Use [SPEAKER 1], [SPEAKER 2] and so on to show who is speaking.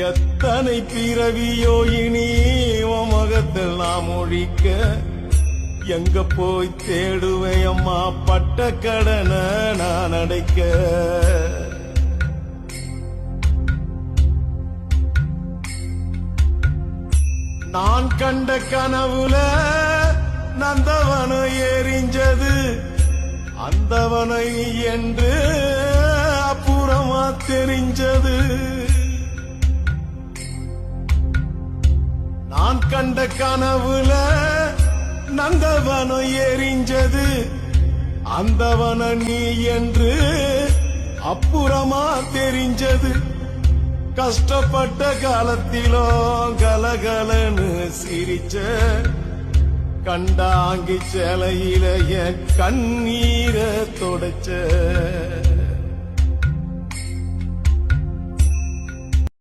[SPEAKER 1] எத்தனை பிறவியோ இனி உன் முகத்தில் நாம் ஒழிக்க எங்க போய் தேடுவேன் அம்மா பட்ட கடனை நான் அடைக்க. நான் கண்ட கனவுல நந்தவனம் எரிஞ்சது அந்தவனை என்று அப்புறமா தெரிஞ்சது. நான் கண்ட கனவுல நந்தவனம் எரிஞ்சது அந்தவன நீ என்று அப்புறமா தெரிஞ்சது. கஷ்டப்பட்ட காலத்திலும் கலகலன்னு சிரிச்ச கண்டாங்கி சேலையில என் கண்ணீரை தொடச்ச.